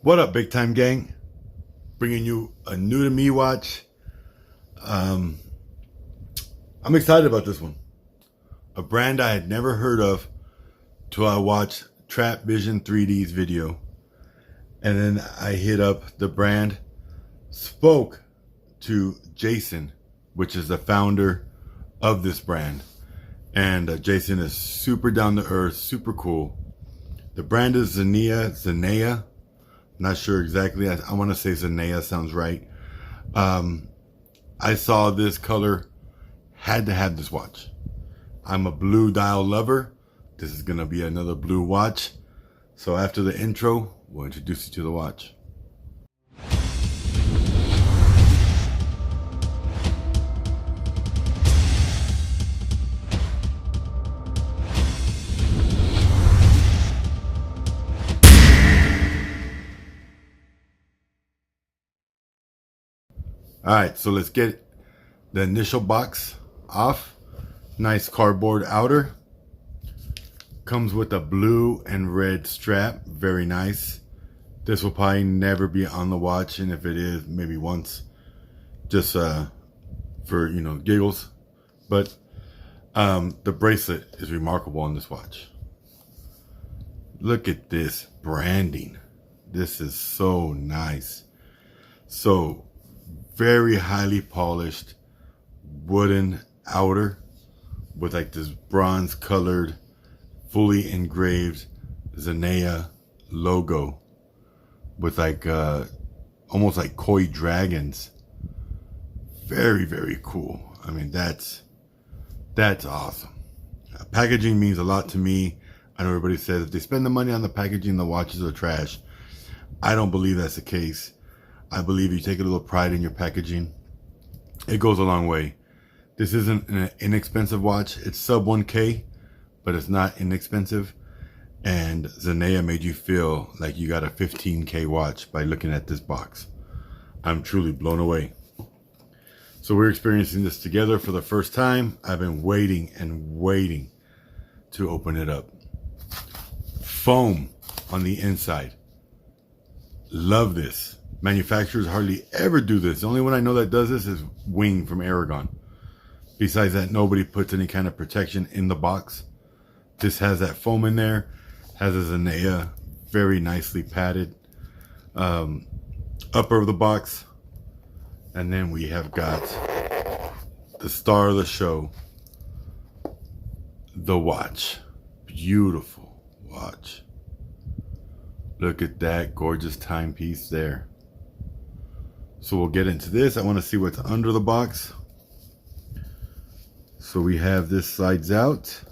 What up, big time gang? Bringing you a new to me watch. I'm excited about this one. A brand I had never heard of till I watched Trap Vision 3D's video. And then I hit up the brand, spoke to Jason, which is the founder of this brand. And Jason is super down to earth, super cool. The brand is Zenea. Not sure exactly. I want to say Zenea sounds right. I saw this color, had to have this watch. I'm a blue dial lover. This is going to be another blue watch. So after the intro, we'll introduce you to the watch. All right, so let's get the initial box off. Nice cardboard outer. Comes with a blue and red strap. Very nice. This will probably never be on the watch, and if it is, maybe once, just for, you know, giggles. But the bracelet is remarkable on this watch. Look at this branding. This is so nice. So very highly polished wooden outer with like this bronze colored, fully engraved Zenea logo with like almost like koi dragons. Very, very cool. I mean, that's awesome. Packaging means a lot to me. I know everybody says if they spend the money on the packaging, the watches are trash. I don't believe that's the case. I believe you take a little pride in your packaging, it goes a long way. This isn't an inexpensive watch. It's sub 1K, but it's not inexpensive. And Zenea made you feel like you got a 15K watch by looking at this box. I'm truly blown away. So we're experiencing this together for the first time. I've been waiting and waiting to open it up. Foam on the inside. Love this. Manufacturers hardly ever do this. The only one I know that does this is Wing from Aragon. Besides that, nobody puts any kind of protection in the box. This has that foam in there. Has a Zenea, very nicely padded upper of the box. And then we have got the star of the show, the watch. Beautiful watch. Look at that gorgeous timepiece there. So we'll get into this. I want to see what's under the box. So we have this slides out.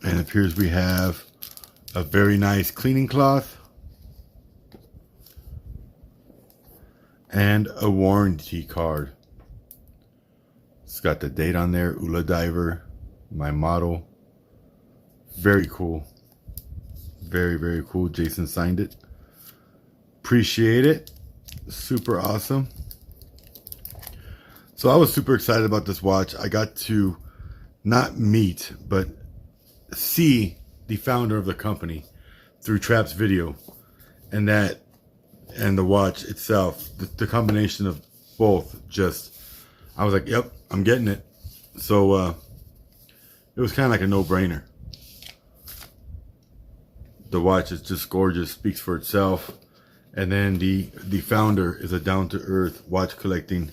And it appears we have a very nice cleaning cloth. And a warranty card. It's got the date on there, ULA diver, my model. Very cool. Very, very cool. Jason signed it. Appreciate it. Super awesome. So I was super excited about this watch. I got to not meet, but see the founder of the company through Trap's video. And that and the watch itself, the combination of both, just, I was like, yep, I'm getting it. So it was kind of like a no-brainer. The watch is just gorgeous, speaks for itself. And then the founder is a down-to-earth watch collecting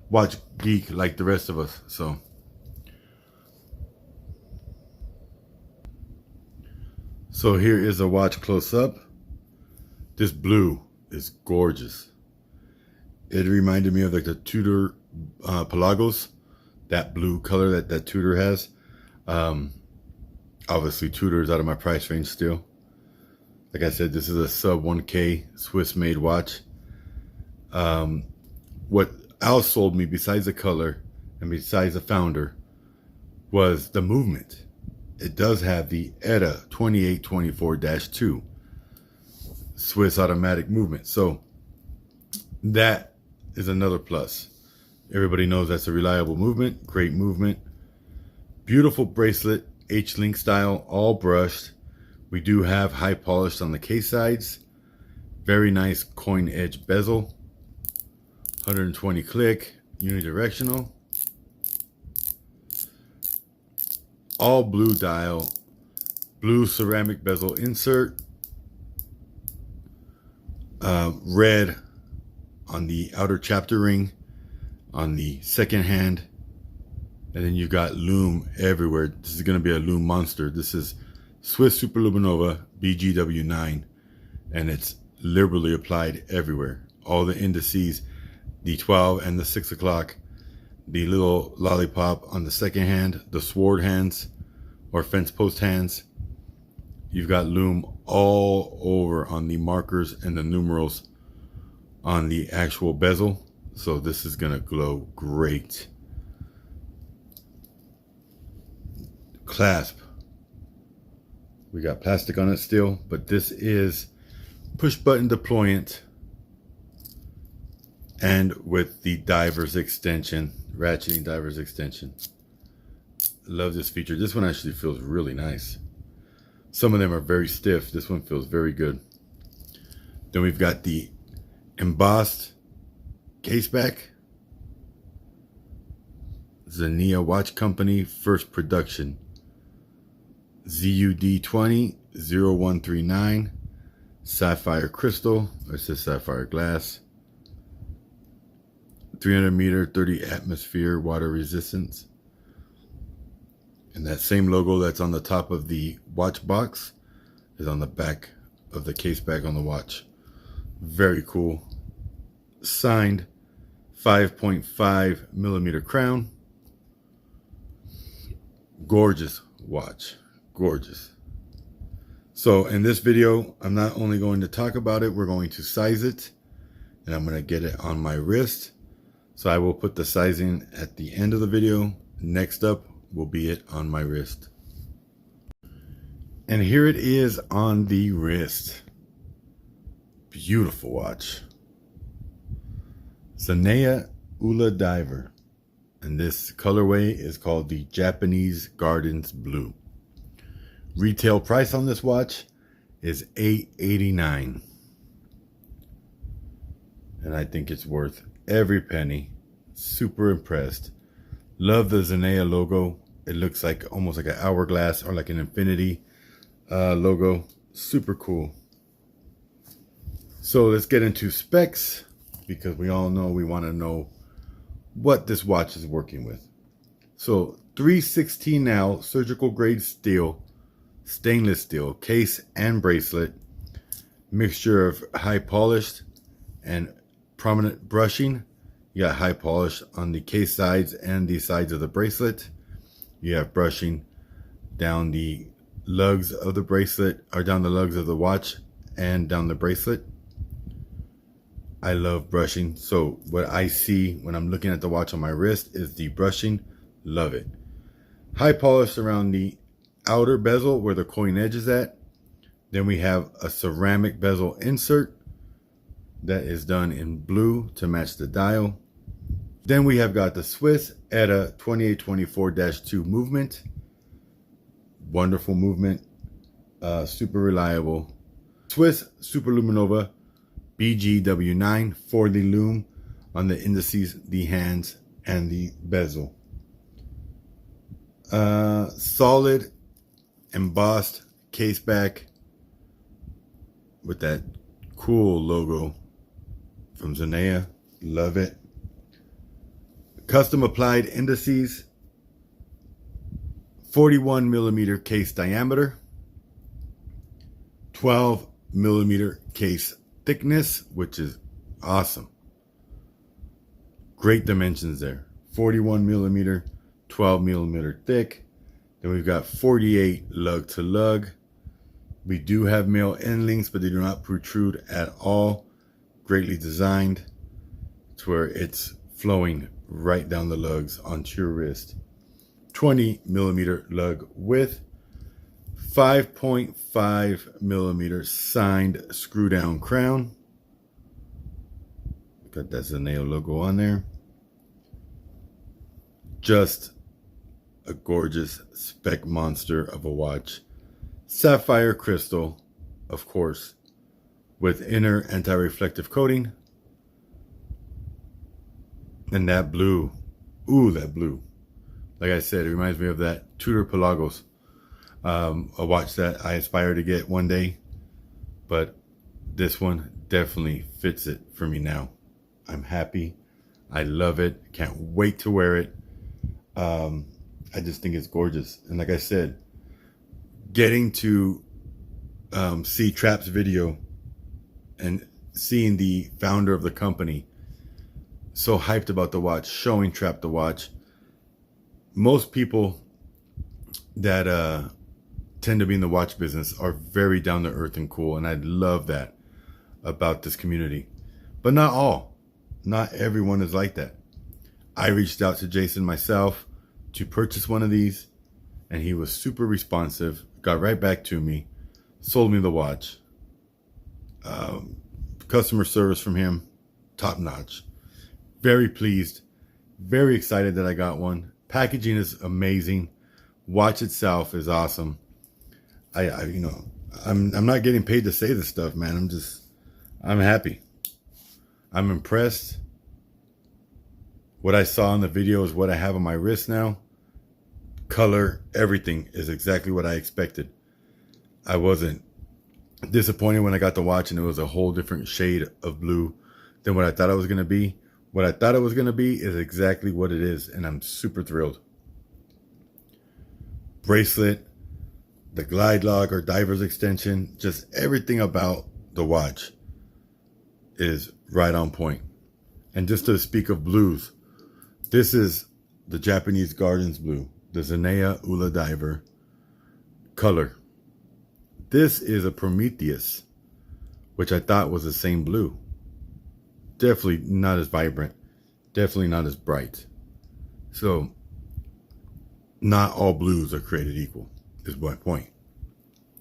watch geek like the rest of us. So here is a watch close up. This blue is gorgeous. It reminded me of like the Tudor Pelagos, that blue color that Tudor has. Obviously Tudor is out of my price range still. Like I said, this is a sub 1K Swiss made watch. What Al sold me, besides the color and besides the founder, was the movement. It does have the ETA 2824-2 Swiss automatic movement. So that is another plus. Everybody knows that's a reliable movement, great movement. Beautiful bracelet, H-link style, all brushed. We do have high polish on the case sides. Very nice coin edge bezel. 120 click, unidirectional. All blue dial, blue ceramic bezel insert. Red on the outer chapter ring on the second hand. And then you got lume everywhere. This is going to be a lume monster. This is Swiss Super-LumiNova BGW9, and it's liberally applied everywhere. All the indices, the 12 and the 6 o'clock, the little lollipop on the second hand, the sword hands or fence post hands. You've got lume all over on the markers and the numerals on the actual bezel. So this is going to glow great. Clasp. We got plastic on it still, but this is push button deployant and with the diver's extension, ratcheting diver's extension. Love this feature. This one actually feels really nice. Some of them are very stiff. This one feels very good. Then we've got the embossed case back. Zenea Watch Company, first production. ZUD20-0139. Sapphire crystal. It says sapphire glass. 300 meter, 30 atmosphere water resistance. And that same logo that's on the top of the watch box is on the back of the case back on the watch. Very cool. Signed 5.5 millimeter crown. Gorgeous watch. Gorgeous. So in this video, I'm not only going to talk about it, we're going to size it, and I'm going to get it on my wrist. So I will put the sizing at the end of the video. Next up will be it on my wrist. And here it is on the wrist. Beautiful watch. Zenea ULA Diver. And this colorway is called the Japanese Gardens Blue. Retail price on this watch is $889. And I think it's worth every penny. Super impressed. Love the Zenea logo. It looks like almost like an hourglass or like an infinity logo. Super cool. So let's get into specs, because we all know we want to know what this watch is working with. So 316 now, surgical grade steel, stainless steel case and bracelet, mixture of high polished and prominent brushing. You got high polish on the case sides and the sides of the bracelet. You have brushing down the lugs of the bracelet, or down the lugs of the watch and down the bracelet. I love brushing. So what I see when I'm looking at the watch on my wrist is the brushing. Love it. High polish around the outer bezel where the coin edge is at. Then we have a ceramic bezel insert that is done in blue to match the dial. Then we have got the Swiss ETA 2824-2 movement. Wonderful movement. Super reliable. Swiss Super-LumiNova BGW9 for the lume on the indices, the hands, and the bezel. Solid embossed case back with that cool logo from Zenea. Love it. Custom applied indices. 41 millimeter case diameter. 12 millimeter case thickness, which is awesome. Great dimensions there. 41 millimeter, 12 millimeter thick. Then we've got 48 lug to lug. We do have male end links, but they do not protrude at all. Greatly designed to where it's flowing right down the lugs onto your wrist. 20 millimeter lug width. 5.5 millimeter signed screw down crown. Got that Zenea logo on there. Just a gorgeous spec monster of a watch. Sapphire crystal, of course, with inner anti-reflective coating. And that blue, ooh, that blue. Like I said, it reminds me of that Tudor Pelagos, a watch that I aspire to get one day. But this one definitely fits it for me now. I'm happy. I love it. Can't wait to wear it. I just think it's gorgeous. And like I said, getting to see Trap's video and seeing the founder of the company so hyped about the watch, showing Trap the watch. Most people that tend to be in the watch business are very down to earth and cool, and I love that about this community. But not all. Not everyone is like that. I reached out to Jason myself to purchase one of these, and he was super responsive, got right back to me, sold me the watch. Customer service from him, top notch. Very pleased, very excited that I got one. Packaging is amazing. Watch itself is awesome. I'm not getting paid to say this stuff, man. I'm happy. I'm impressed. What I saw in the video is what I have on my wrist now. Color, everything is exactly what I expected. I wasn't disappointed when I got the watch and it was a whole different shade of blue than what I thought it was going to be. What I thought it was going to be is exactly what it is, and I'm super thrilled. Bracelet, the glide lock or diver's extension, just everything about the watch is right on point. And just to speak of blues, this is the Japanese Gardens blue, the Zenea ULA diver color. This is a Prometheus, which I thought was the same blue. Definitely not as vibrant, definitely not as bright. So not all blues are created equal, is my point.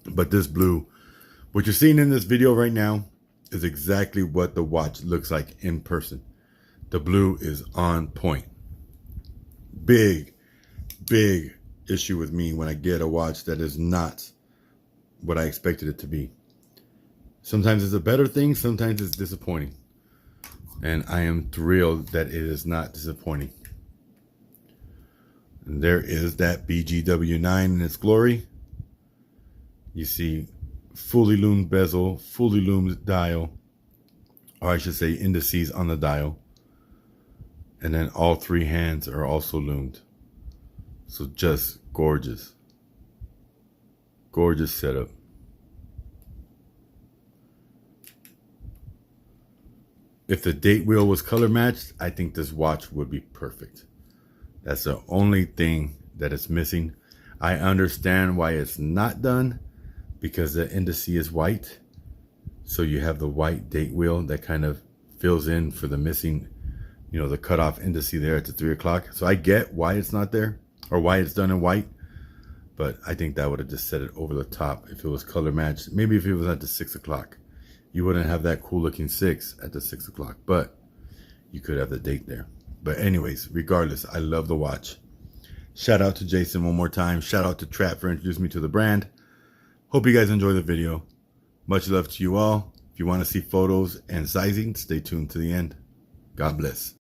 But this blue, what you're seeing in this video right now, is exactly what the watch looks like in person. The blue is on point. Big issue with me when I get a watch that is not what I expected it to be. Sometimes it's a better thing, sometimes it's disappointing. And I am thrilled that it is not disappointing. And there is that BGW9 in its glory. You see fully lumed bezel, fully lumed dial, or I should say indices on the dial. And then all three hands are also lumed. So just gorgeous. Gorgeous setup. If the date wheel was color matched, I think this watch would be perfect. That's the only thing that is missing. I understand why it's not done, because the indice is white. So you have the white date wheel that kind of fills in for the missing, the cutoff indice there at the 3 o'clock. So I get why it's not there, or why it's done in white. But I think that would have just set it over the top if it was color matched. Maybe if it was at the 6 o'clock. You wouldn't have that cool looking 6 at the 6 o'clock, but you could have the date there. But anyways, regardless, I love the watch. Shout out to Jason one more time. Shout out to Trap for introducing me to the brand. Hope you guys enjoy the video. Much love to you all. If you want to see photos and sizing, stay tuned to the end. God bless.